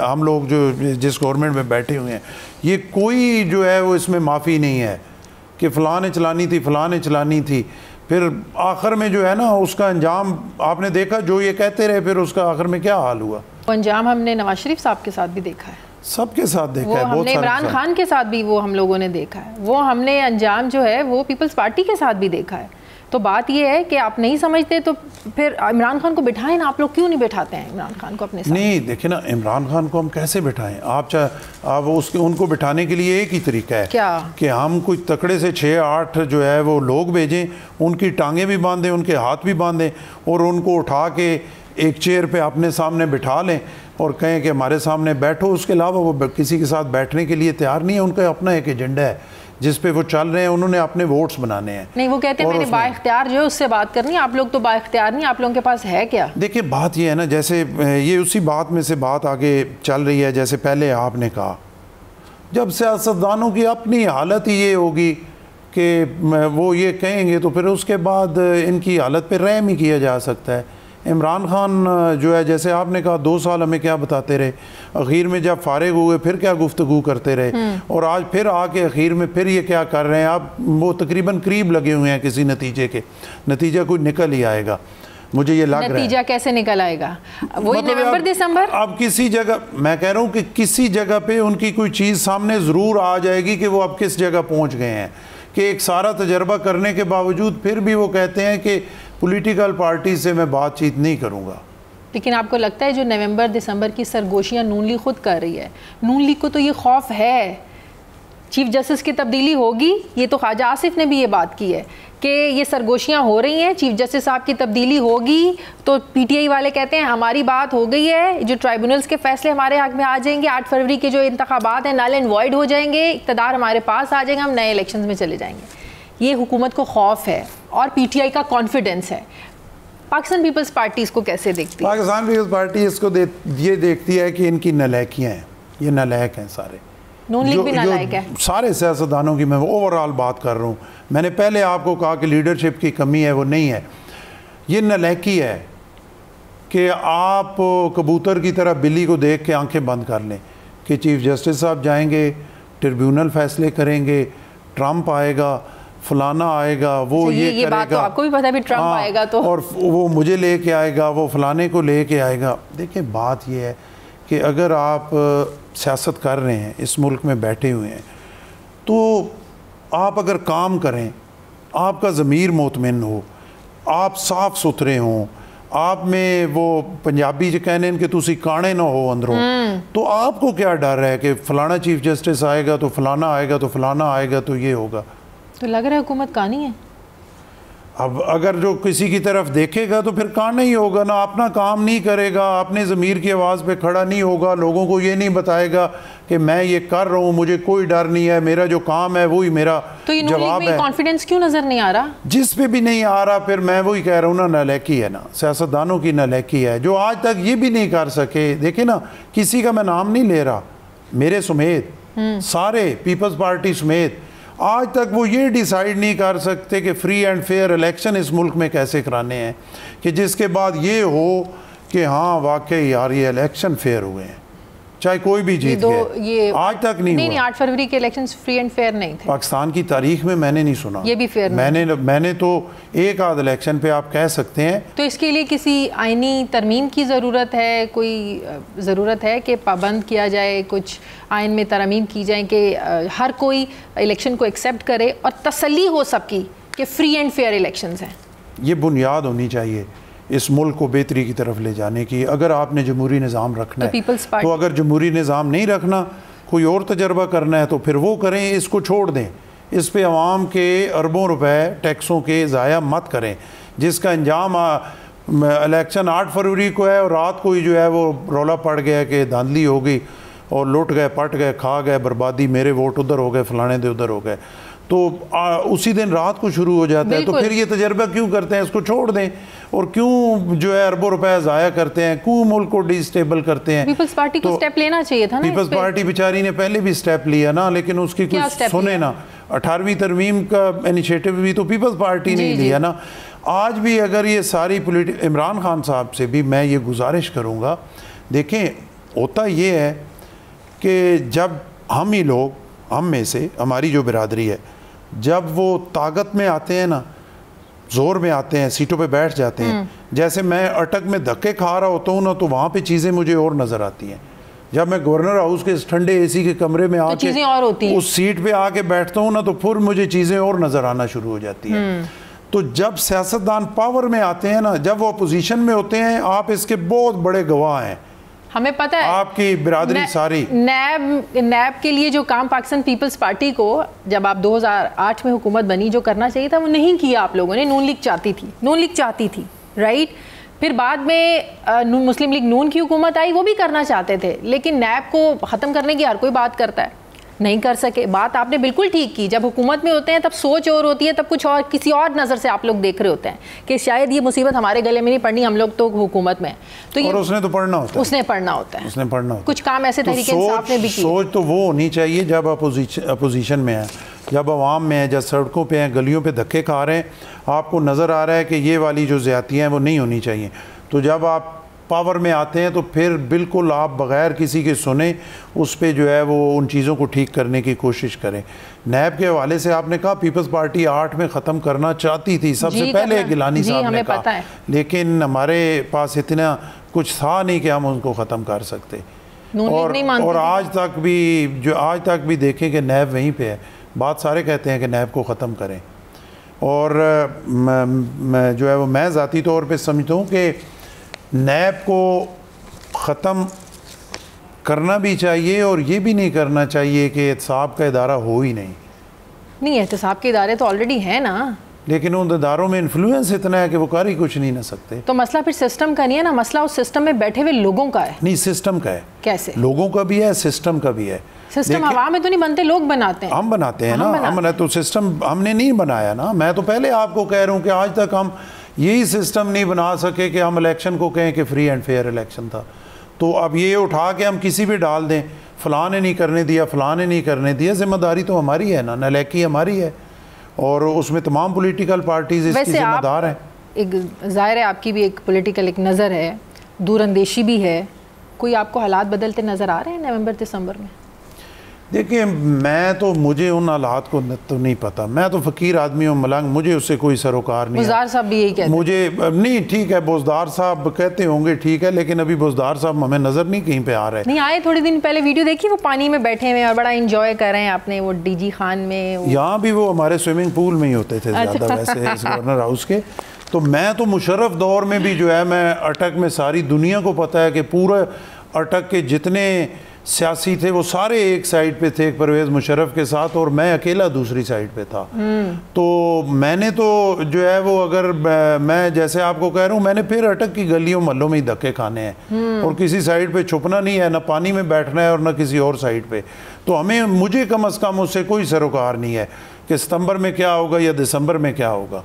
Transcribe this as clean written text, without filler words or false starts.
ہم لوگ جو جس گورنمنٹ میں بیٹھے ہوئے ہیں یہ کوئی جو ہے وہ اس میں معافی نہیں ہے کہ فلاں نے چلانی تھی فلاں نے چلانی تھی، پھر آخر میں جو ہے نا اس کا انجام آپ نے دیکھا، جو یہ کہتے رہے پھر اس کا آخر میں کیا حال ہوا۔ وہ انجام ہم نے نواز شریف صاحب کے ساتھ بھی دیکھا ہے، سب کے ساتھ دیکھا ہے، ہم نے عمران خان کے ساتھ بھی وہ ہم لوگوں نے دیکھا ہے، وہ ہم نے انجام جو ہے وہ پیپلز پارٹی کے ساتھ بھی دیکھا ہے۔ تو بات یہ ہے کہ آپ نہیں سمجھتے تو پھر عمران خان کو بٹھائیں نا، آپ لوگ کیوں نہیں بٹھاتے ہیں عمران خان کو اپنے ساتھ؟ نہیں دیکھیں نا، عمران خان کو ہم کیسے بٹھائیں؟ آپ ان کو بٹھانے کے لیے ایک ہی طریقہ ہے کیا کہ ہم کچھ تکڑے سے 6-8 جو ہے وہ لوگ بھیجیں، ان کی ٹانگیں بھی باندھیں، ان کے ہاتھ بھی باندھیں، اور ان کو اٹھا کے ایک چیئر پہ اپنے سامنے بٹھا لیں اور کہیں کہ ہمارے سامنے بیٹھو۔ اس کے علاوہ وہ کسی کے ساتھ بیٹھنے کے لیے تیار نہیں ہے، ان کا اپنا ایک ایجنڈا ہے جس پہ وہ چل رہے ہیں، انہوں نے اپنے ووٹس بنانے ہیں۔ نہیں، وہ کہتے ہیں میں نے با اختیار جو ہے اس سے بات کرنی ہے، آپ لوگ تو با اختیار نہیں، آپ لوگوں کے پاس ہے کیا؟ دیکھیں بات یہ ہے نا، جیسے یہ اسی بات میں سے بات آگے چل رہی ہے، جیسے پہلے آپ نے کہا جب سیاستدانوں کی اپنی حالت ہی یہ ہوگی کہ وہ یہ کہیں گے تو پھر اس کے بعد ان کی حالت پہ رحم ہی کیا جا سکتا ہے۔ عمران خان جو ہے جیسے آپ نے کہا 2 سال ہمیں کیا بتاتے رہے، اخیر میں جب فارغ ہوئے پھر کیا گفتگو کرتے رہے، اور آج پھر آ کے اخیر میں پھر یہ کیا کر رہے ہیں، اب وہ تقریباً قریب لگے ہوئے ہیں کسی نتیجے کے، نتیجہ کوئی نکل ہی آئے گا، مجھے یہ لگ رہا ہے۔ نتیجہ کیسے نکل آئے گا؟ وہی نومبر دسمبر؟ اب کسی جگہ میں کہہ رہا ہوں کہ کسی جگہ پہ ان کی کوئی چیز سامنے ضرور آ جائے گی کہ وہ اب کس جگہ پہنچ گئے ہیں، کہ ایک سارا تجربہ کرنے کے باوجود پھر بھی وہ کہتے ہیں کہ پولیٹیکل پارٹی سے میں بات چیت نہیں کروں گا۔ لیکن آپ کو لگتا ہے جو نومبر دسمبر کی سرگوشیاں نون لیگ خود کر رہی ہے، نون لیگ کو تو یہ خوف ہے چیف جسٹس کی تبدیلی ہوگی؟ یہ تو خواجہ آصف نے بھی یہ بات کی ہے کہ یہ سرگوشیاں ہو رہی ہیں، چیف جسٹس صاحب کی تبدیلی ہوگی، تو پی ٹی آئی والے کہتے ہیں ہماری بات ہو گئی ہے، جو ٹرائبونلز کے فیصلے ہمارے حق میں آ جائیں گے، 8 فروری کے جو انتخابات ہیں نل اینڈ وائڈ ہو جائیں گے، اقتدار ہمارے پاس آ جائے گا، ہم نئے الیکشنز میں چلے جائیں گے۔ یہ حکومت کو خوف ہے اور پی ٹی آئی کا کانفیڈنس ہے۔ پاکستان پیپلز پارٹی اس کو کیسے دیکھتی ہے؟ پاکستان پیپلز پارٹی اس کو یہ دیکھتی ہے کہ ان کی نالائکیاں ہیں، یہ نالائق ہیں سارے، نون لیگ بھی نالائق ہے، سارے سیاستدانوں کی میں اوورآل بات کر رہا ہوں۔ میں نے پہلے آپ کو کہا کہ لیڈرشپ کی کمی ہے، وہ نہیں ہے، یہ نالائکی ہے کہ آپ کبوتر کی طرح بلی کو دیکھ کے آنکھیں بند کر لیں کہ چیف جسٹس صاحب جائیں گے، ٹریبیونل فیصلے کریں گے، ٹرمپ آئے گا، فلانا آئے گا، وہ یہ کرے بات تو گا، آپ کو بھی پتہ بھی ٹرمپ آئے گا تو، اور وہ مجھے لے کے آئے گا، وہ فلانے کو لے کے آئے گا۔ دیکھیں بات یہ ہے کہ اگر آپ سیاست کر رہے ہیں، اس ملک میں بیٹھے ہوئے ہیں، تو آپ اگر کام کریں، آپ کا ضمیر مطمئن ہو، آپ صاف ستھرے ہوں، آپ میں وہ پنجابی جو کہنے کہ تسی کانے نہ ہو اندروں، تو آپ کو کیا ڈر ہے کہ فلانا چیف جسٹس آئے گا تو فلانا آئے گا تو فلانا آئے گا تو یہ ہوگا؟ تو لگ رہا ہے حکومت کانی ہے۔ اب اگر جو کسی کی طرف دیکھے گا تو پھر کانا ہی ہوگا نا، اپنا کام نہیں کرے گا، اپنے ضمیر کی آواز پہ کھڑا نہیں ہوگا، لوگوں کو یہ نہیں بتائے گا کہ میں یہ کر رہا ہوں، مجھے کوئی ڈر نہیں ہے، میرا جو کام ہے وہی میرا تو یہ نون جواب لیگ ہے۔ میں کانفیڈنس کیوں نظر نہیں آ رہا؟ جس پہ بھی نہیں آ رہا، پھر میں وہی کہہ رہا ہوں نا، نالائکی ہے نا، سیاستدانوں کی نالائکی ہے، جو آج تک یہ بھی نہیں کر سکے۔ دیکھیں نا، کسی کا میں نام نہیں لے رہا، میرے سمیت، سارے پیپلز پارٹی سمیت، آج تک وہ یہ ڈیسائیڈ نہیں کر سکتے کہ فری اینڈ فیئر الیکشن اس ملک میں کیسے کرانے ہیں، کہ جس کے بعد یہ ہو کہ ہاں واقعی یار یہ الیکشن فیئر ہوئے ہیں، چاہے کوئی بھی جیت گئے، آج تک نہیں ہوا۔ نہیں، 8 فروری کے الیکشنز فری اینڈ فیئر نہیں تھے پاکستان کی تاریخ میں میں نے نہیں سنا، یہ بھی فیئر میں نے تو ایک آدھ الیکشن پہ آپ کہہ سکتے ہیں۔ تو اس کے لیے کسی آئینی ترمیم کی ضرورت ہے، کوئی ضرورت ہے کہ پابند کیا جائے، کچھ آئین میں ترمیم کی جائیں کہ ہر کوئی الیکشن کو ایکسیپٹ کرے اور تسلی ہو سب کی کہ فری اینڈ فیئر الیکشنز ہیں؟ یہ بنیاد ہونی چاہیے اس ملک کو بہتری کی طرف لے جانے کی۔ اگر آپ نے جمہوری نظام رکھنا ہے تو اگر جمہوری نظام نہیں رکھنا، کوئی اور تجربہ کرنا ہے تو پھر وہ کریں، اس کو چھوڑ دیں، اس پہ عوام کے اربوں روپے ٹیکسوں کے ضائع مت کریں، جس کا انجام الیکشن 8 فروری کو ہے اور رات کو ہی جو ہے وہ رولا پڑ گیا کہ دھاندلی ہو گئی اور لوٹ گئے، پٹ گئے، کھا گئے، بربادی، میرے ووٹ ادھر ہو گئے، فلانے دے ادھر ہو گئے، تو اسی دن رات کو شروع ہو جاتا ہے۔ تو پھر یہ تجربہ کیوں کرتے ہیں؟ اس کو چھوڑ دیں، اور کیوں جو ہے اربوں روپے ضائع کرتے ہیں، کیوں ملک کو ڈی سٹیبل کرتے ہیں؟ پیپلز پارٹی کو سٹیپ لینا چاہیے تھا نا۔ پیپلز پارٹی بیچاری نے پہلے بھی سٹیپ لیا نا، لیکن اس کی کوئی سنے نا۔ 18ویں ترمیم کا انیشیٹو بھی تو پیپلز پارٹی نے لیا نا۔ آج بھی اگر یہ ساری عمران خان صاحب سے بھی میں یہ گزارش کروں گا، دیکھیں ہوتا یہ ہے کہ جب ہم ہی لوگ، ہم میں سے ہماری جو برادری ہے، جب وہ طاقت میں آتے ہیں نا، زور میں آتے ہیں، سیٹوں پہ بیٹھ جاتے ہیں، جیسے میں اٹک میں دھکے کھا رہا ہوتا ہوں نا، تو وہاں پہ چیزیں مجھے اور نظر آتی ہیں. جب میں گورنر ہاؤس کے اس ٹھنڈے اے سی کے کمرے میں آ کے اس سیٹ پہ آ کے بیٹھتا ہوں نا، تو پھر مجھے چیزیں اور نظر آنا شروع ہو جاتی ہیں. تو جب سیاستدان پاور میں آتے ہیں نا، جب وہ اپوزیشن میں ہوتے ہیں، آپ اس کے بہت بڑے گواہ ہیں. ہمیں پتہ ہے آپ کی برادری ساری نیب کے لیے جو کام پاکستان پیپلز پارٹی کو جب آپ 2008 میں حکومت بنی جو کرنا چاہیے تھا وہ نہیں کیا آپ لوگوں نے. نون لیگ چاہتی تھی رائٹ. پھر بعد میں مسلم لیگ نون کی حکومت آئی، وہ بھی کرنا چاہتے تھے، لیکن نیب کو ختم کرنے کی ہر کوئی بات کرتا ہے، نہیں کر سکے. بات آپ نے بالکل ٹھیک کی، جب حکومت میں ہوتے ہیں تب سوچ اور ہوتی ہے، تب کچھ اور کسی اور نظر سے آپ لوگ دیکھ رہے ہوتے ہیں کہ شاید یہ مصیبت ہمارے گلے میں نہیں پڑنی، ہم لوگ تو حکومت میں. تو اور اس نے تو پڑھنا ہوتا ہے، اس نے پڑھنا ہوتا ہے. کچھ کام ایسے تحریک انصاف نے بھی کی. سوچ تو وہ ہونی چاہیے جب اپوزیشن میں ہے، جب عوام میں ہیں، جب سڑکوں پہ ہیں، گلیوں پہ دھکے کھا رہے ہیں، آپ کو نظر آ رہا ہے کہ یہ والی جو زیادتیاں ہیں وہ نہیں ہونی چاہیے. تو جب آپ پاور میں آتے ہیں تو پھر بالکل آپ بغیر کسی کے سنے اس پہ جو ہے وہ ان چیزوں کو ٹھیک کرنے کی کوشش کریں. نیب کے حوالے سے آپ نے کہا پیپلز پارٹی 8 میں ختم کرنا چاہتی تھی، سب سے پہلے گیلانی صاحب نے کہا، لیکن ہمارے پاس اتنا کچھ تھا نہیں کہ ہم ان کو ختم کر سکتے. اور آج تک بھی دیکھیں کہ نیب وہیں پہ ہے. بات سارے کہتے ہیں کہ نیب کو ختم کریں، اور جو ہے وہ میں ذاتی طور پہ سمجھتا ہوں کہ نیب کو ختم کرنا بھی چاہیے، اور یہ بھی نہیں کرنا چاہیے کہ احتساب کا ادارہ ہو ہی نہیں. احتساب کے ادارے تو آلریڈی ہیں نا، لیکن ان اداروں میں انفلوئنس اتنا ہے کہ وہ کر ہی کچھ نہیں نہ سکتے. تو مسئلہ پھر سسٹم کا نہیں ہے نا، مسئلہ اس سسٹم میں بیٹھے ہوئے لوگوں کا ہے. نہیں، سسٹم کا ہے. کیسے؟ لوگوں کا بھی ہے، سسٹم کا بھی ہے. سسٹم عوام میں تو نہیں بنتے، لوگ بناتے ہیں. ہم بناتے ہیں نا، ہم نے تو سسٹم ہم نے نہیں بنایا نا. میں تو پہلے آپ کو کہہ رہا ہوں کہ آج تک ہم یہی سسٹم نہیں بنا سکے کہ ہم الیکشن کو کہیں کہ فری اینڈ فیئر الیکشن تھا. تو اب یہ اٹھا کے ہم کسی بھی ڈال دیں، فلاں نے نہیں کرنے دیا، فلاں نے نہیں کرنے دیا. ذمہ داری تو ہماری ہے نا، نالیکی ہماری ہے، اور اس میں تمام پولیٹیکل پارٹیز اس کی ذمہ دار ہیں. ایک ظاہر ہے آپ کی بھی ایک پولیٹیکل ایک نظر ہے، دور اندیشی بھی ہے. کوئی آپ کو حالات بدلتے نظر آ رہے ہیں نومبر دسمبر میں؟ دیکھیں، مجھے ان حالات کو تو نہیں پتا. میں تو فقیر آدمی ہوں، ملنگ، مجھے اس سے کوئی سروکار نہیں ہے. بزدار صاحب بھی یہی کہتے ہیں. مجھے نہیں، ٹھیک ہے بزدار صاحب کہتے ہوں گے، ٹھیک ہے، لیکن ابھی بزدار صاحب ہمیں نظر نہیں کہیں پہ آ رہے. نہیں آئے، تھوڑی دن پہلے ویڈیو دیکھی، وہ پانی میں بیٹھے ہوئے اور بڑا انجوائے کر رہے ہیں. آپ نے وہ ڈی جی خان میں، یہاں بھی وہ ہمارے سوئمنگ پول میں ہی ہوتے تھے زیادہ ویسے اس گورنر ہاؤس کے. تو میں تو مشرف دور میں بھی جو ہے، میں اٹک میں ساری دنیا کو پتہ ہے کہ پورے اٹک کے جتنے سیاسی تھے وہ سارے ایک سائیڈ پہ تھے پرویز مشرف کے ساتھ، اور میں اکیلا دوسری سائیڈ پہ تھا. تو میں نے تو جو ہے وہ، اگر میں جیسے آپ کو کہہ رہا ہوں، میں نے پھر اٹک کی گلیوں محلوں میں ہی دھکے کھانے ہیں، اور کسی سائیڈ پہ چھپنا نہیں ہے، نہ پانی میں بیٹھنا ہے اور نہ کسی اور سائیڈ پہ. تو مجھے کم از کم اس سے کوئی سروکار نہیں ہے کہ ستمبر میں کیا ہوگا یا دسمبر میں کیا ہوگا.